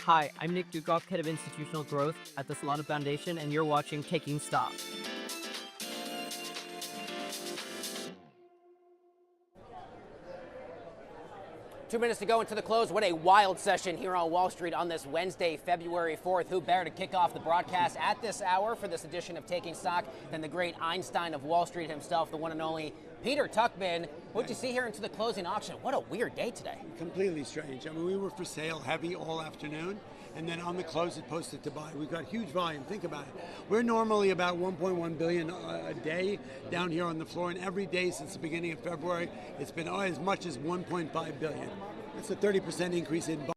Hi, I'm Nick Dukoff, Head of Institutional Growth at the Solana Foundation, and you're watching Taking Stock. 2 minutes to go into the close. What a wild session here on Wall Street on this Wednesday, February 4th. Who better to kick off the broadcast at this hour for this edition of Taking Stock than the great Einstein of Wall Street himself, the one and only Peter Tuchman. What'd you see here into the closing auction? What a weird day today. Completely strange. I mean, we were for sale heavy all afternoon, and then on the close it posted to buy. We've got huge volume. Think about it. We're normally about 1.1 billion a day down here on the floor, and every day since the beginning of February, it's been as much as 1.5 billion. That's a 30% increase in volume.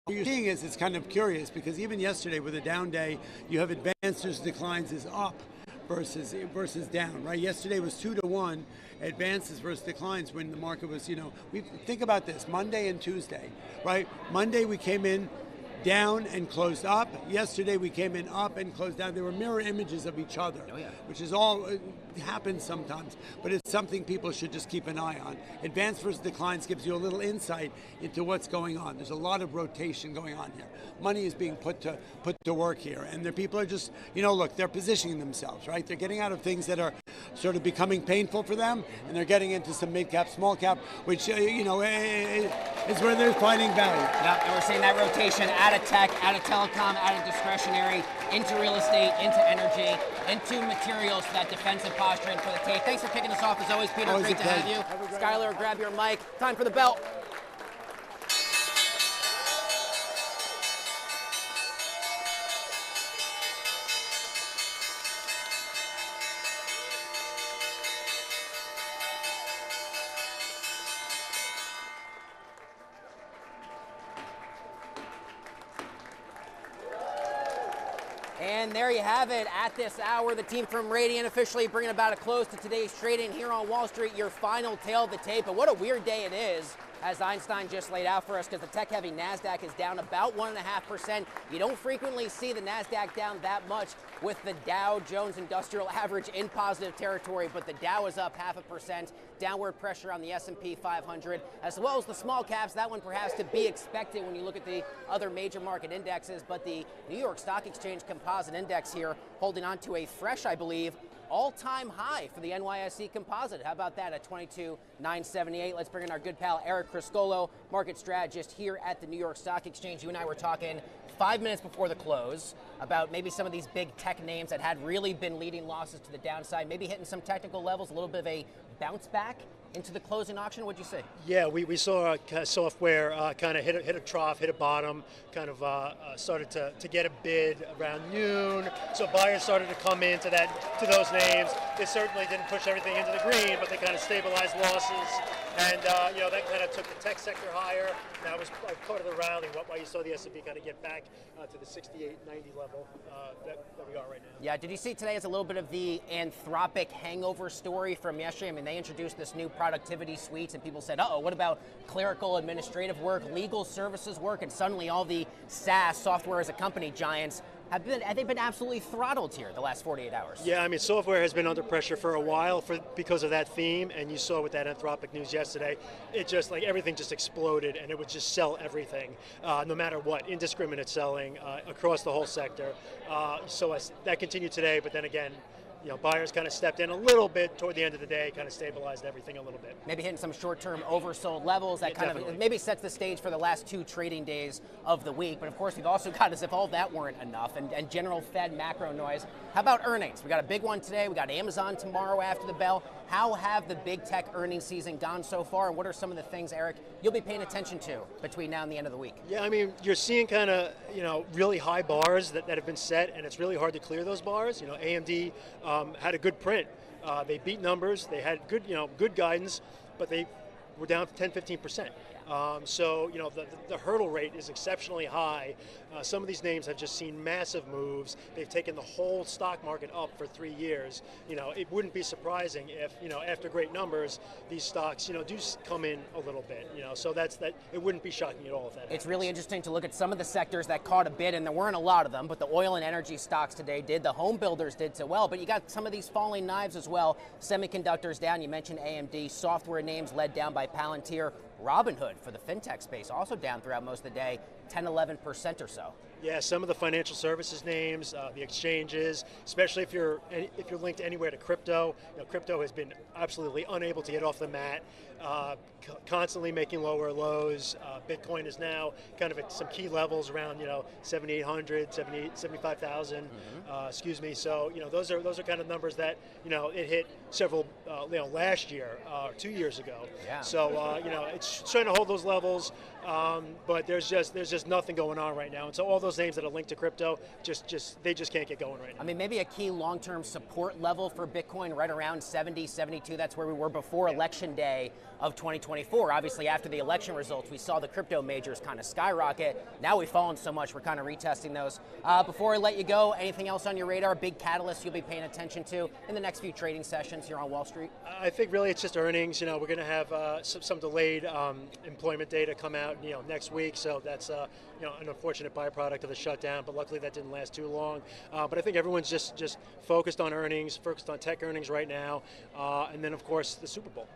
What you're seeing is it's kind of curious because even yesterday with a down day, you have advances declines is up versus down, right? Yesterday was 2-to-1 advances versus declines when the market was, we think about this, Monday and Tuesday, right? Monday we came in down and closed up. Yesterday we came in up and closed down. They were mirror images of each other, which is all happens sometimes, but it's something people should just keep an eye on. Advance versus declines gives you a little insight into what's going on. There's a lot of rotation going on here. Money is being put to work here, and the people are just, look, they're positioning themselves, right? They're getting out of things that are sort of becoming painful for them, and they're getting into some mid cap, small cap, which is where they're finding value. Yep, and we're seeing that rotation out of tech, out of telecom, out of discretionary, into real estate, into energy, into materials for that defensive posturing for the tape. Thanks for kicking us off as always, Peter. Great to have you. Skylar, grab your mic. Time for the bell. And there you have it. At this hour, the team from Radiant officially bringing about a close to today's trading here on Wall Street. Your final tail of the tape. But what a weird day it is, as Einstein just laid out for us, because the tech-heavy NASDAQ is down about 1.5%. You don't frequently see the NASDAQ down that much with the Dow Jones Industrial Average in positive territory, but the Dow is up 0.5%. Downward pressure on the S&P 500, as well as the small caps. That one perhaps to be expected when you look at the other major market indexes, but the New York Stock Exchange Composite Index here holding on to a fresh, I believe, all-time high for the NYSE Composite. How about that at 22,978? Let's bring in our good pal Eric Criscolo, market strategist here at the New York Stock Exchange. You and I were talking 5 minutes before the close about maybe some of these big tech names that had really been leading losses to the downside, maybe hitting some technical levels, a little bit of a bounce back into the closing auction. What'd you see? Yeah, we saw software kind of hit a trough, hit a bottom, kind of started to get a bid around noon. So buyers started to come into those names. They certainly didn't push everything into the green, but they kind of stabilized losses. And that kind of took the tech sector higher. That was part of the rally. Why you saw the S&P kind of get back to the 6890 level that we are right now. Yeah, did you see today as a little bit of the Anthropic hangover story from yesterday? I mean, they introduced this new productivity suites, and people said, uh-oh, what about clerical administrative work, legal services work, and suddenly all the SaaS, software as a company giants, have they been absolutely throttled here the last 48 hours? Yeah, I mean, software has been under pressure for a while because of that theme, and you saw with that Anthropic news yesterday, it just everything just exploded, and it would just sell everything, no matter what, indiscriminate selling across the whole sector. So that continued today, but then again, buyers kind of stepped in a little bit toward the end of the day, kind of stabilized everything a little bit. Maybe hitting some short-term oversold levels that of maybe sets the stage for the last 2 trading days of the week. But of course, we've also got, as if all that weren't enough, and general Fed macro noise. How about earnings? We got a big one today. We got Amazon tomorrow after the bell. How have the big tech earnings season gone so far, and what are some of the things, Eric, you'll be paying attention to between now and the end of the week? Yeah, I mean, you're seeing kind of, really high bars that have been set, and it's really hard to clear those bars. AMD had a good print. They beat numbers. They had good guidance, but they were down 10-15%. So the hurdle rate is exceptionally high. Some of these names have just seen massive moves. They've taken the whole stock market up for 3 years. It wouldn't be surprising if after great numbers, these stocks do come in a little bit. So it wouldn't be shocking at all if that happens. It's really interesting to look at some of the sectors that caught a bid, and there weren't a lot of them, but the oil and energy stocks today did. The home builders did so well, but you got some of these falling knives as well. Semiconductors down. You mentioned AMD. Software names led down by Palantir. Robinhood for the fintech space also down throughout most of the day, 10-11% or so. Yeah, some of the financial services names, the exchanges, especially if you're linked anywhere to crypto. Crypto has been absolutely unable to get off the mat, constantly making lower lows. Bitcoin is now kind of at some key levels around 7,800, 75,000. Excuse me. So those are kind of numbers that it hit several last year, 2 years ago. Yeah. So it's trying to hold those levels, but there's just nothing going on right now, and so all those names that are linked to crypto they just can't get going right now. I mean, maybe a key long-term support level for Bitcoin right around 70, 72. That's where we were before election day of 2024. Obviously, after the election results, we saw the crypto majors kind of skyrocket. Now we've fallen so much, we're kind of retesting those. Before I let you go, anything else on your radar, big catalyst you'll be paying attention to in the next few trading sessions here on Wall Street? I think really it's just earnings. We're going to have some delayed employment data come out next week, so that's an unfortunate byproduct of the shutdown, but luckily that didn't last too long. But I think everyone's just focused on earnings, focused on tech earnings right now, and then of course the Super Bowl.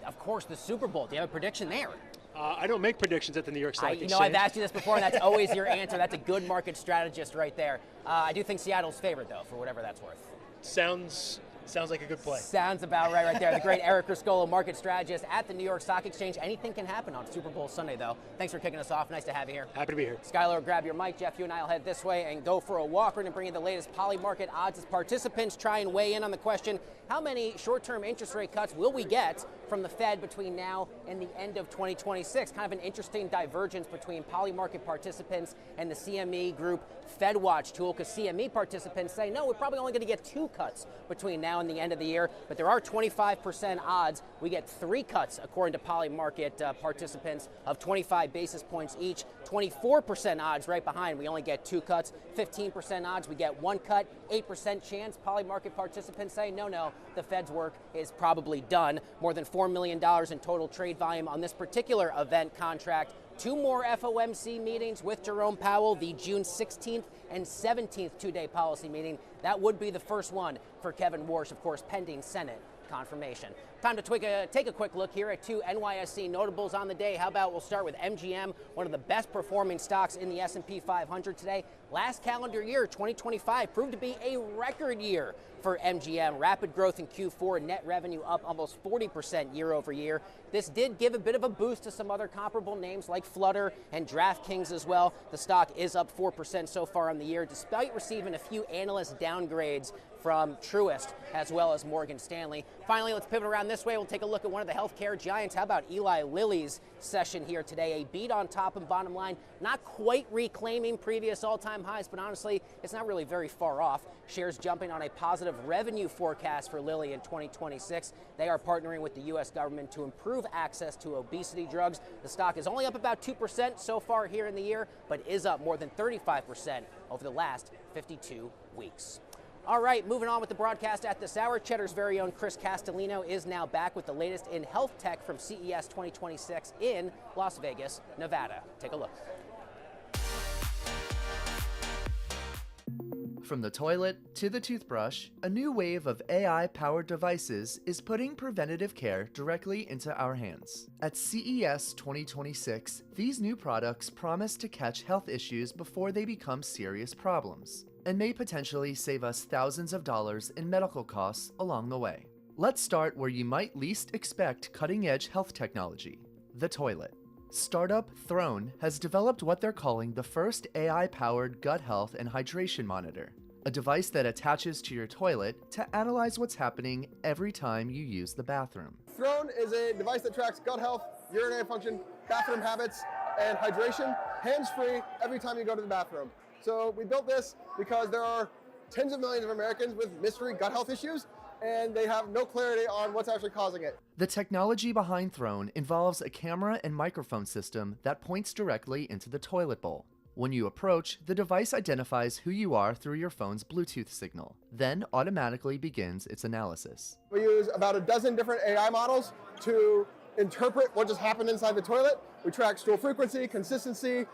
Of course, the Super Bowl. Do you have a prediction there? I don't make predictions at the New York Stock Exchange. I've asked you this before, and that's always your answer. That's a good market strategist right there. I do think Seattle's favored, though, for whatever that's worth. Sounds like a good play. Sounds about right there. The great Eric Riscolo, market strategist at the New York Stock Exchange. Anything can happen on Super Bowl Sunday, though. Thanks for kicking us off. Nice to have you here. Happy to be here. Skylar, grab your mic. Jeff, you and I will head this way and go for a walk. We're going to bring you the latest poly market odds as participants try and weigh in on the question, how many short-term interest rate cuts will we get from the Fed between now and the end of 2026? Kind of an interesting divergence between poly market participants and the CME Group FedWatch tool, because CME participants say, no, we're probably only going to get 2 cuts between now and the end of the year, but there are 25% odds we get 3 cuts, according to poly market participants, of 25 basis points each. 24% odds right behind, we only get 2 cuts. 15% odds we get 1 cut. 8% chance, poly market participants say, no, the Fed's work is probably done. More than $4 million in total trade volume on this particular event contract. 2 more FOMC meetings with Jerome Powell, the June 16th and 17th 2-day policy meeting. That would be the first one for Kevin Warsh, of course, pending Senate confirmation. Time to take a quick look here at 2 NYSE notables on the day. How about we'll start with MGM, one of the best performing stocks in the S&P 500 today. Last calendar year, 2025, proved to be a record year for MGM. Rapid growth in Q4, net revenue up almost 40% year over year. This did give a bit of a boost to some other comparable names like Flutter and DraftKings as well. The stock is up 4% so far on the year, despite receiving a few analyst downgrades from Truist as well as Morgan Stanley. Finally, let's pivot around this way. We'll take a look at one of the healthcare giants. How about Eli Lilly's session here today? A beat on top and bottom line, not quite reclaiming previous all-time highs, but honestly, it's not really very far off. Shares jumping on a positive revenue forecast for Lilly in 2026. They are partnering with the U.S. government to improve access to obesity drugs. The stock is only up about 2% so far here in the year, but is up more than 35% over the last 52 weeks. All right, moving on with the broadcast at this hour. Cheddar's very own Chris Castellino is now back with the latest in health tech from CES 2026 in Las Vegas, Nevada. Take a look. From the toilet to the toothbrush, a new wave of AI-powered devices is putting preventative care directly into our hands. At CES 2026, these new products promise to catch health issues before they become serious problems, and may potentially save us thousands of dollars in medical costs along the way. Let's start where you might least expect cutting-edge health technology: the toilet. Startup Throne has developed what they're calling the first AI-powered gut health and hydration monitor, a device that attaches to your toilet to analyze what's happening every time you use the bathroom. Throne is a device that tracks gut health, urinary function, bathroom habits, and hydration, hands-free every time you go to the bathroom. So we built this because there are tens of millions of Americans with mystery gut health issues, and they have no clarity on what's actually causing it. The technology behind Throne involves a camera and microphone system that points directly into the toilet bowl. When you approach, the device identifies who you are through your phone's Bluetooth signal, then automatically begins its analysis. We use about a dozen different AI models to interpret what just happened inside the toilet. We track stool frequency, consistency,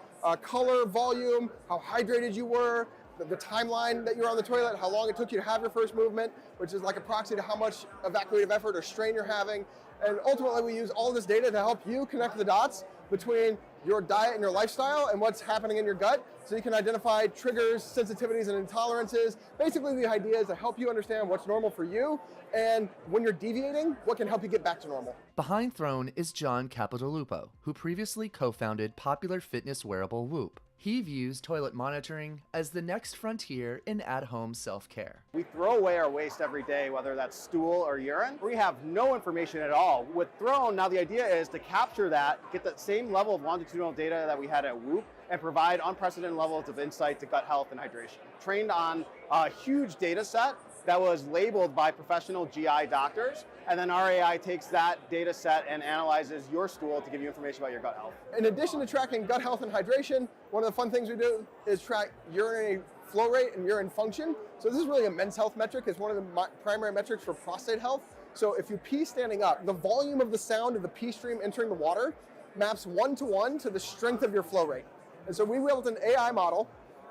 color, volume, how hydrated you were, the timeline that you were on the toilet, how long it took you to have your first movement, which is like a proxy to how much evacuative effort or strain you're having. And ultimately, we use all this data to help you connect the dots between your diet and your lifestyle and what's happening in your gut, so you can identify triggers, sensitivities, and intolerances. Basically, the idea is to help you understand what's normal for you, and when you're deviating, what can help you get back to normal. Behind Throne is John Capodilupo, who previously co-founded popular fitness wearable Whoop. He views toilet monitoring as the next frontier in at-home self-care. We throw away our waste every day, whether that's stool or urine. We have no information at all. With Throne, now the idea is to capture that, get that same level of longitudinal data that we had at Whoop, and provide unprecedented levels of insight to gut health and hydration. Trained on a huge data set that was labeled by professional GI doctors, and then our AI takes that data set and analyzes your stool to give you information about your gut health. In addition to tracking gut health and hydration, one of the fun things we do is track urinary flow rate and urine function. So this is really a men's health metric. It's one of the primary metrics for prostate health. So if you pee standing up, the volume of the sound of the pee stream entering the water maps 1-to-1 to the strength of your flow rate. And so we built an AI model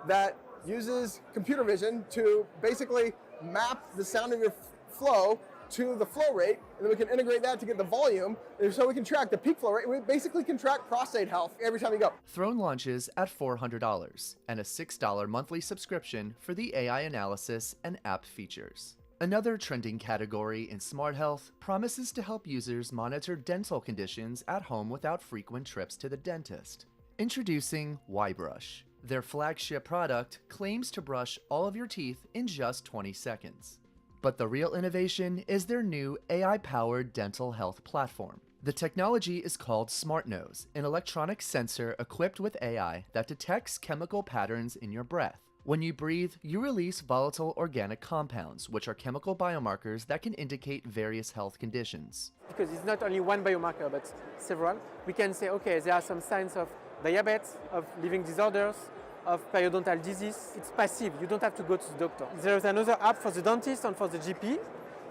that uses computer vision to basically map the sound of your flow to the flow rate, and then we can integrate that to get the volume, and so we can track the peak flow rate. We basically can track prostate health every time you go. Throne launches at $400 and a $6 monthly subscription for the AI analysis and app features. Another trending category in smart health promises to help users monitor dental conditions at home without frequent trips to the dentist. Introducing Y-Brush. Their flagship product claims to brush all of your teeth in just 20 seconds. But the real innovation is their new AI-powered dental health platform. The technology is called SmartNose, an electronic sensor equipped with AI that detects chemical patterns in your breath. When you breathe, you release volatile organic compounds, which are chemical biomarkers that can indicate various health conditions. Because it's not only one biomarker, but several. We can say, okay, there are some signs of diabetes, of living disorders, of periodontal disease. It's passive, you don't have to go to the doctor. There is another app for the dentist and for the GP.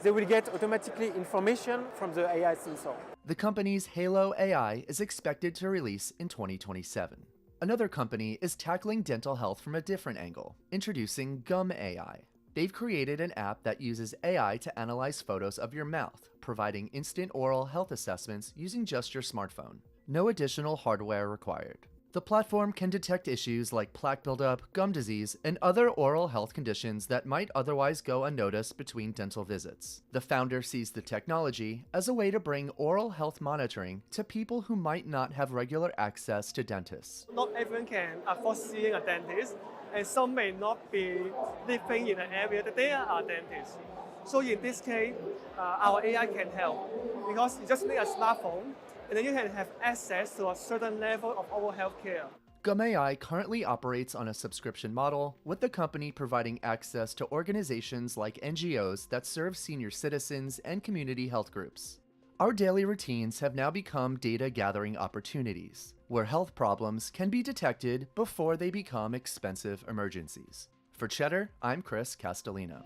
They will get automatically information from the AI sensor. The company's Halo AI is expected to release in 2027. Another company is tackling dental health from a different angle, introducing Gum AI. They've created an app that uses AI to analyze photos of your mouth, providing instant oral health assessments using just your smartphone. No additional hardware required. The platform can detect issues like plaque buildup, gum disease, and other oral health conditions that might otherwise go unnoticed between dental visits. The founder sees the technology as a way to bring oral health monitoring to people who might not have regular access to dentists. Not everyone can afford seeing a dentist, and some may not be living in an area that they are dentists. So in this case, our AI can help, because you just need a smartphone, and then you can have access to a certain level of oral health care. Gum AI currently operates on a subscription model, with the company providing access to organizations like NGOs that serve senior citizens and community health groups. Our daily routines have now become data gathering opportunities, where health problems can be detected before they become expensive emergencies. For Cheddar, I'm Chris Castellino.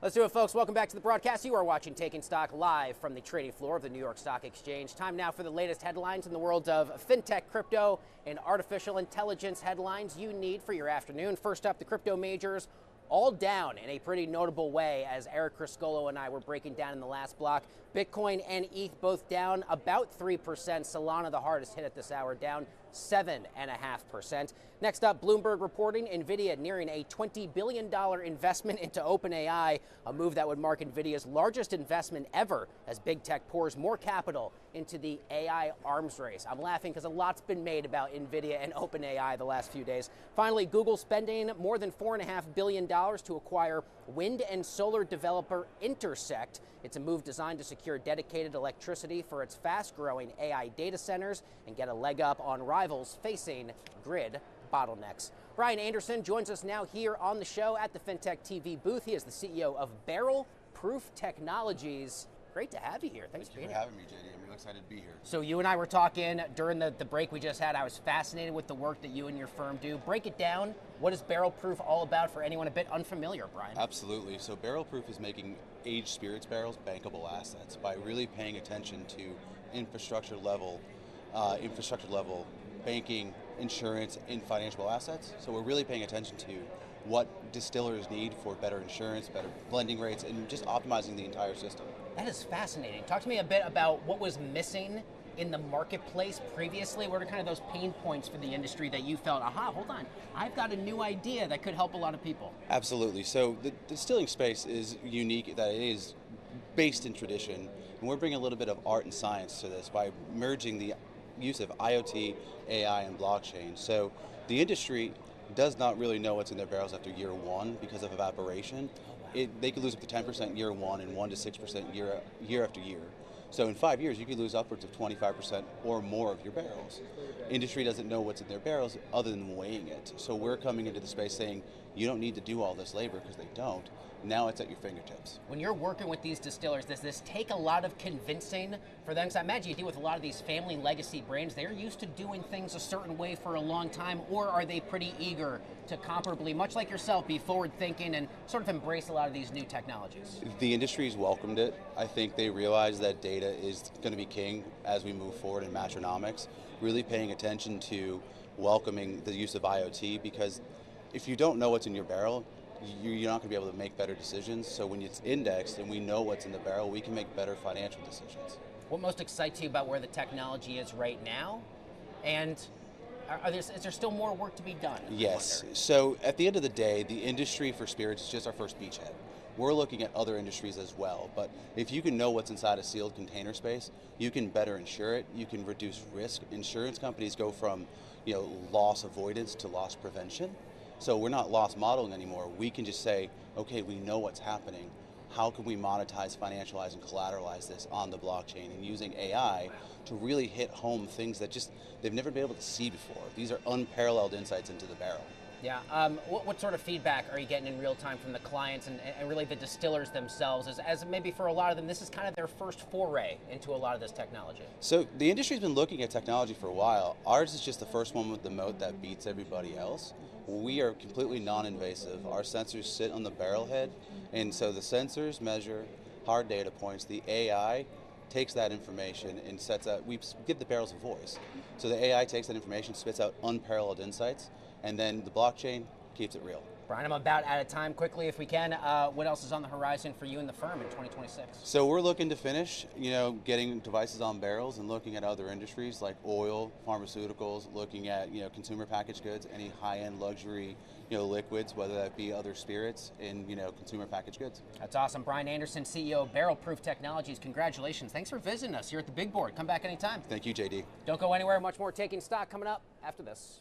Let's do it, folks. Welcome back to the broadcast. You are watching Taking Stock live from the trading floor of the New York Stock Exchange. Time now for the latest headlines in the world of fintech, crypto, and artificial intelligence headlines you need for your afternoon. First up, the crypto majors all down in a pretty notable way, as Eric Criscolo and I were breaking down in the last block. Bitcoin and ETH both down about 3%. Solana, the hardest hit at this hour, down 7.5%. Next up, Bloomberg reporting NVIDIA nearing a $20 billion investment into OpenAI, a move that would mark NVIDIA's largest investment ever as big tech pours more capital into the AI arms race. I'm laughing because a lot's been made about NVIDIA and OpenAI the last few days. Finally, Google spending more than $4.5 billion to acquire wind and solar developer Intersect. It's a move designed to secure dedicated electricity for its fast-growing AI data centers and get a leg up on rivals facing grid bottlenecks. Brian Anderson joins us now here on the show at the FinTech TV booth. He is the CEO of Barrel Proof Technologies. Great to have you here. Thanks for being here. having me, JD. I'm really excited to be here. So you and I were talking during the break we just had. I was fascinated with the work that you and your firm do. Break it down. What is Barrel Proof all about for anyone a bit unfamiliar, Brian? Absolutely. So Barrel Proof is making aged spirits barrels bankable assets by really paying attention to infrastructure level banking, insurance, and financial assets. So we're really paying attention to what distillers need for better insurance, better blending rates, and just optimizing the entire system. That is fascinating. Talk to me a bit about what was missing in the marketplace previously. What are kind of those pain points for the industry that you felt, aha, hold on, I've got a new idea that could help a lot of people? Absolutely. So the distilling space is unique that it is based in tradition, and we're bringing a little bit of art and science to this by merging the use of IoT, AI, and blockchain. So the industry does not really know what's in their barrels after year one because of evaporation. They could lose up to 10% year one and 1 to 6% year after year. So in 5 years, you could lose upwards of 25% or more of your barrels. Industry doesn't know what's in their barrels other than weighing it. So we're coming into the space saying, you don't need to do all this labor because they don't. Now it's at your fingertips. When you're working with these distillers, does this take a lot of convincing for them? Because I imagine you deal with a lot of these family legacy brands. They're used to doing things a certain way for a long time, or are they pretty eager to comparably, much like yourself, be forward thinking and sort of embrace a lot of these new technologies? The industry's welcomed it. I think they realize that data is going to be king as we move forward in matronomics, really paying attention to welcoming the use of IoT, because if you don't know what's in your barrel, you're not going to be able to make better decisions. So when it's indexed and we know what's in the barrel, we can make better financial decisions. What most excites you about where the technology is right now? And is there still more work to be done? Yes. So at the end of the day, the industry for spirits is just our first beachhead. We're looking at other industries as well, but if you can know what's inside a sealed container space, you can better insure it, you can reduce risk. Insurance companies go from loss avoidance to loss prevention. So we're not loss modeling anymore. We can just say, okay, we know what's happening. How can we monetize, financialize, and collateralize this on the blockchain, and using AI to really hit home things that just they've never been able to see before. These are unparalleled insights into the barrel. Yeah, what sort of feedback are you getting in real time from the clients and really the distillers themselves, as maybe for a lot of them, this is kind of their first foray into a lot of this technology? So the industry's been looking at technology for a while. Ours is just the first one with the moat that beats everybody else. We are completely non-invasive. Our sensors sit on the barrel head, and so the sensors measure hard data points. The AI takes that information and sets out, we give the barrels a voice. So the AI takes that information, spits out unparalleled insights, and then the blockchain keeps it real. Brian, I'm about out of time. Quickly, if we can, what else is on the horizon for you and the firm in 2026? So we're looking to finish, getting devices on barrels and looking at other industries like oil, pharmaceuticals, looking at, consumer packaged goods, any high-end luxury, liquids, whether that be other spirits and, consumer packaged goods. That's awesome. Brian Anderson, CEO of Barrel Proof Technologies. Congratulations. Thanks for visiting us here at the Big Board. Come back anytime. Thank you, JD. Don't go anywhere. Much more Taking Stock coming up after this.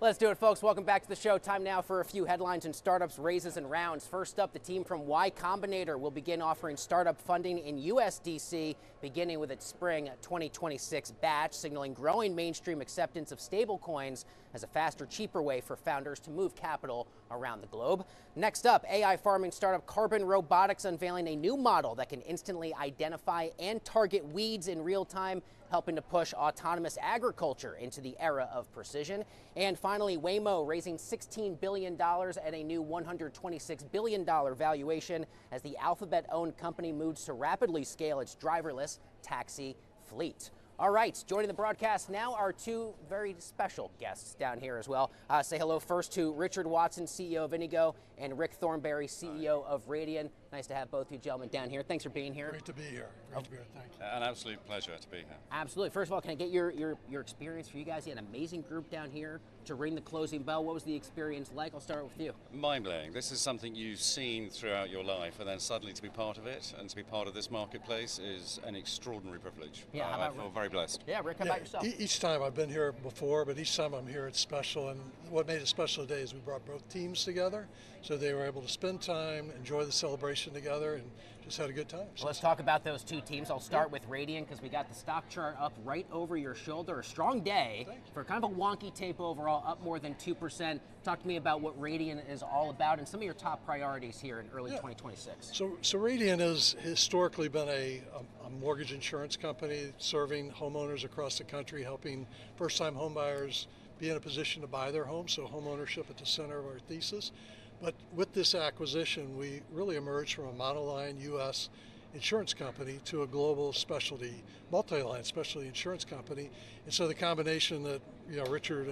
Let's do it, folks. Welcome back to the show. Time now for a few headlines in startups, raises, and rounds. First up, the team from Y Combinator will begin offering startup funding in USDC, beginning with its spring 2026 batch, signaling growing mainstream acceptance of stablecoins as a faster, cheaper way for founders to move capital around the globe. Next up, AI farming startup Carbon Robotics unveiling a new model that can instantly identify and target weeds in real time, helping to push autonomous agriculture into the era of precision. And finally, Waymo raising $16 billion at a new $126 billion valuation as the Alphabet-owned company moves to rapidly scale its driverless taxi fleet. All right, joining the broadcast now are two very special guests down here as well. Say hello first to Richard Watson, CEO of Inigo, and Rick Thornberry, CEO of Radian. Nice to have both you gentlemen down here. Thanks for being here. Great to be here. Great to be here. Thank you. An absolute pleasure to be here. Absolutely. First of all, can I get your experience for you guys? You had an amazing group down here to ring the closing bell. What was the experience like? I'll start with you. Mind-blowing. This is something you've seen throughout your life, and then suddenly to be part of it and to be part of this marketplace is an extraordinary privilege. Yeah, how I about feel Rick? very blessed. Yeah, Rick, how about yourself? Each time I've been here before, but each time I'm here it's special. And what made it special today is we brought both teams together, so they were able to spend time, enjoy the celebration together, and just had a good time. Well, let's talk about those two teams. I'll start with Radian because we got the stock chart up right over your shoulder. A strong day for kind of a wonky tape overall, up more than 2%. Talk to me about what Radian is all about and some of your top priorities here in early 2026. So Radian has historically been a mortgage insurance company serving homeowners across the country, helping first-time homebuyers be in a position to buy their home, so home ownership at the center of our thesis. But with this acquisition, we really emerged from a monoline U.S. insurance company to a global specialty, multi-line specialty insurance company. And so the combination that Richard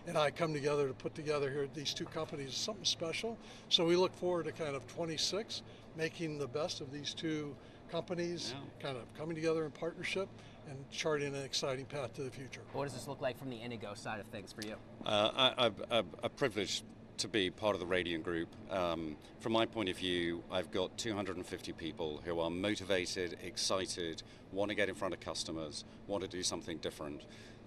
and I come together to put together here, these two companies, is something special. So we look forward to kind of 26, making the best of these two companies, kind of coming together in partnership and charting an exciting path to the future. What does this look like from the Inigo side of things for you? A privilege to be part of the Radian Group. From my point of view, I've got 250 people who are motivated, excited, want to get in front of customers, want to do something different.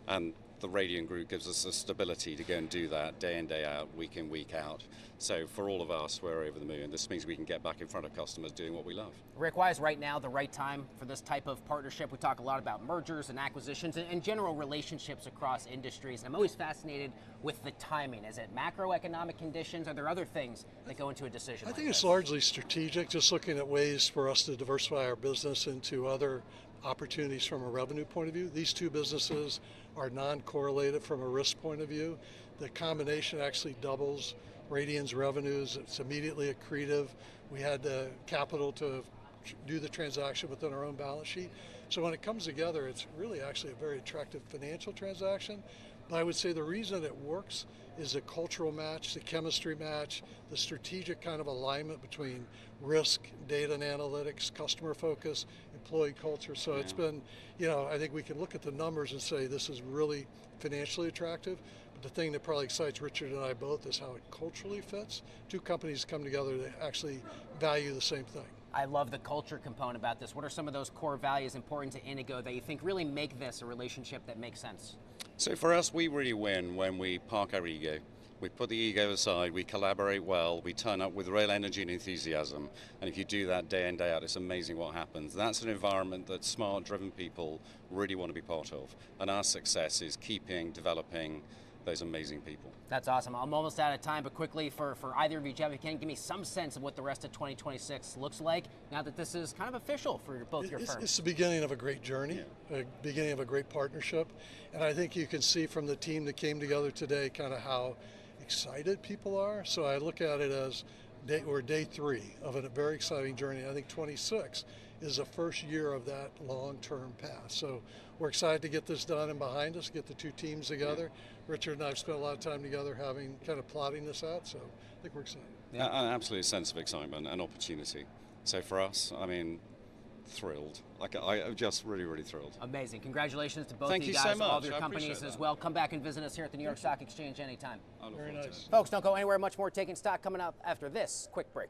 And the Radian Group gives us the stability to go and do that day in, day out, week in, week out. So for all of us, we're over the moon. This means we can get back in front of customers doing what we love. Rick, why is right now the right time for this type of partnership? We talk a lot about mergers and acquisitions and general relationships across industries. And I'm always fascinated with the timing. Is it macroeconomic conditions? Are there other things that go into a decision? I think it's largely strategic, just looking at ways for us to diversify our business into other opportunities from a revenue point of view. These two businesses are non-correlated from a risk point of view. The combination actually doubles Radian's revenues. It's immediately accretive. We had the capital to do the transaction within our own balance sheet. So when it comes together, it's really actually a very attractive financial transaction. But I would say the reason it works is the cultural match, the chemistry match, the strategic kind of alignment between risk, data and analytics, customer focus, employee culture. So it's been, I think we can look at the numbers and say this is really financially attractive. But the thing that probably excites Richard and I both is how it culturally fits. Two companies come together to actually value the same thing. I love the culture component about this. What are some of those core values important to Inigo that you think really make this a relationship that makes sense? So for us, we really win when we park our ego. We put the ego aside, we collaborate well, we turn up with real energy and enthusiasm. And if you do that day in, day out, it's amazing what happens. That's an environment that smart, driven people really want to be part of. And our success is keeping, developing those amazing people. That's awesome. I'm almost out of time, but quickly for either of you, Jeff, can you give me some sense of what the rest of 2026 looks like now that this is kind of official for both your firms? It's the beginning of a great journey, a beginning of a great partnership. And I think you can see from the team that came together today kind of how excited people are. So I look at it as we're day 3 of a very exciting journey. I think 26 is the first year of that long-term path. So we're excited to get this done and behind us, get the two teams together. Richard and I have spent a lot of time together plotting this out, so I think we're excited. Yeah, an absolute sense of excitement and opportunity. So for us, thrilled. I'm just really, really thrilled. Amazing. Congratulations to both Thank of you you guys, so much. all of your I companies appreciate as that. well. Come back and visit us here at the New York Stock Exchange anytime. Very nice. Folks, don't go anywhere. Much more Taking Stock coming up after this quick break.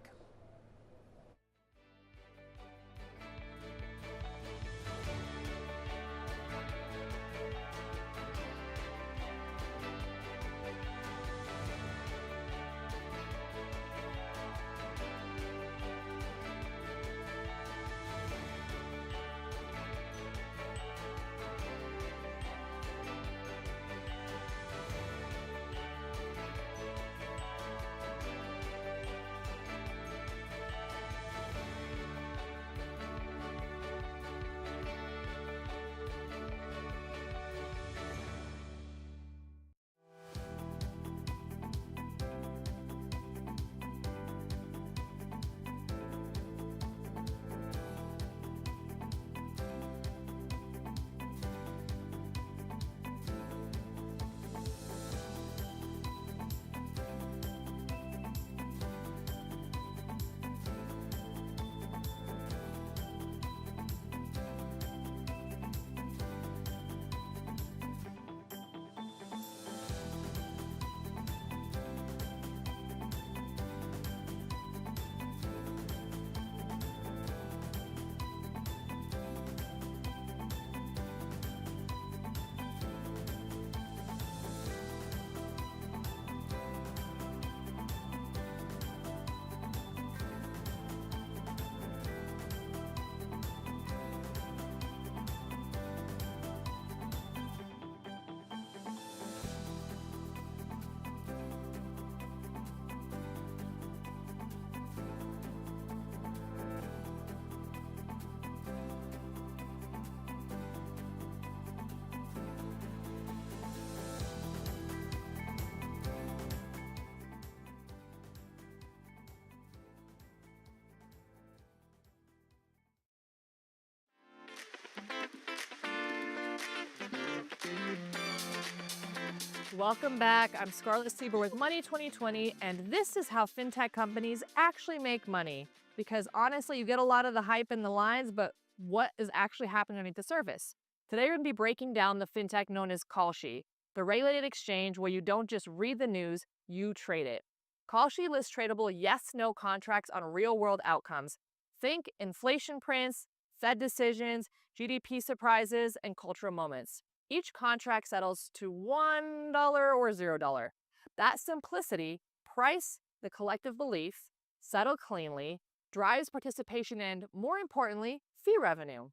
Welcome back. I'm Scarlett Sieber with Money 2020, and this is how fintech companies actually make money. Because honestly, you get a lot of the hype and the lines, but what is actually happening underneath the surface? Today, we're going to be breaking down the fintech known as Kalshi, the regulated exchange where you don't just read the news, you trade it. Kalshi lists tradable yes-no contracts on real-world outcomes. Think inflation prints, Fed decisions, GDP surprises, and cultural moments. Each contract settles to $1 or $0. That simplicity, price, the collective belief, settle cleanly, drives participation and, more importantly, fee revenue.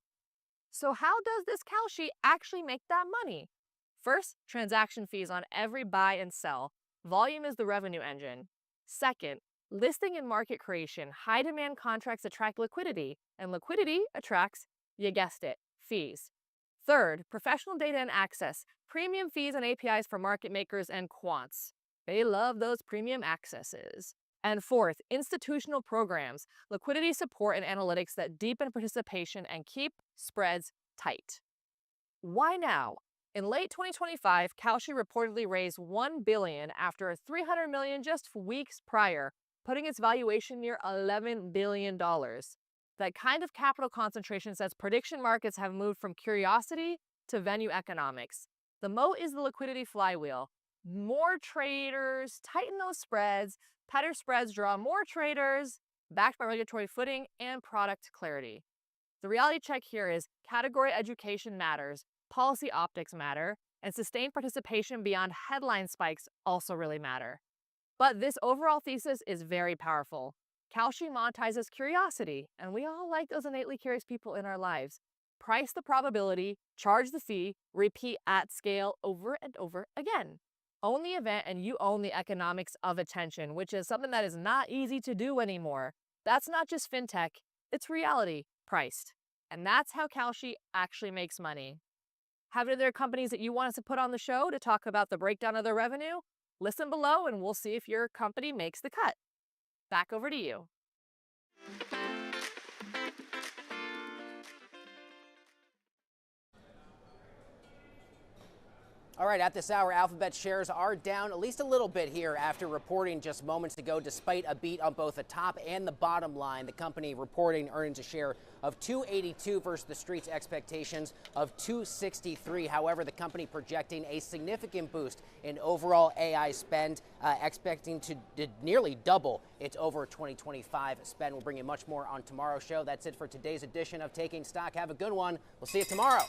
So how does this Kalshi actually make that money? First, transaction fees on every buy and sell. Volume is the revenue engine. Second, listing and market creation. High demand contracts attract liquidity, and liquidity attracts, you guessed it, fees. Third, professional data and access. Premium fees and APIs for market makers and quants. They love those premium accesses. And fourth, institutional programs. Liquidity support and analytics that deepen participation and keep spreads tight. Why now? In late 2025, Kalshi reportedly raised $1 billion after $300 million just weeks prior, putting its valuation near $11 billion. That kind of capital concentration says prediction markets have moved from curiosity to venue economics. The moat is the liquidity flywheel. More traders tighten those spreads, tighter spreads draw more traders, backed by regulatory footing and product clarity. The reality check here is category education matters, policy optics matter, and sustained participation beyond headline spikes also really matter. But this overall thesis is very powerful. Kalshi monetizes curiosity, and we all like those innately curious people in our lives. Price the probability, charge the fee, repeat at scale over and over again. Own the event and you own the economics of attention, which is something that is not easy to do anymore. That's not just fintech, it's reality priced. And that's how Kalshi actually makes money. Have any other companies that you want us to put on the show to talk about the breakdown of their revenue? Listen below and we'll see if your company makes the cut. Back over to you. All right, at this hour, Alphabet shares are down at least a little bit here after reporting just moments ago, despite a beat on both the top and the bottom line. The company reporting earnings a share of $2.82 versus the street's expectations of $2.63. However, the company projecting a significant boost in overall AI spend, expecting to nearly double its over 2025 spend. We'll bring you much more on tomorrow's show. That's it for today's edition of Taking Stock. Have a good one. We'll see you tomorrow.